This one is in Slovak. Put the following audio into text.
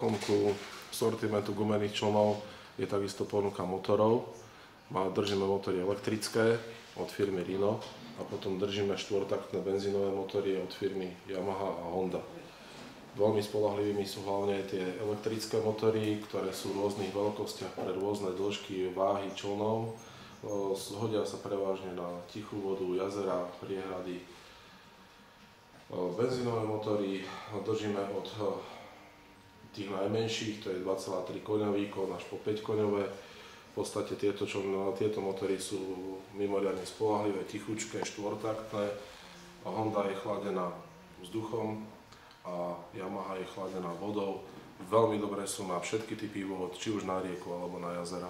Konku sortimentu gumených člnov je takisto ponuka motorov. Držíme motory elektrické od firmy Rino a potom držíme štvortaktné benzínové motory od firmy Yamaha a Honda. Veľmi spoľahlivými sú hlavne tie elektrické motory, ktoré sú v rôznych veľkostiach pre rôzne dĺžky, váhy člnov. Hodia sa prevažne na tichú vodu, jazera, priehrady. Benzínové motory držíme od tých najmenších, to je 2,3 koňový kon až po 5 koňové. V podstate tieto motory sú mimoriadne spoľahlivé, tichučké, štvortaktné. Honda je chladená vzduchom a Yamaha je chladená vodou. Veľmi dobré sú na všetky typy vôd, či už na rieku alebo na jazera.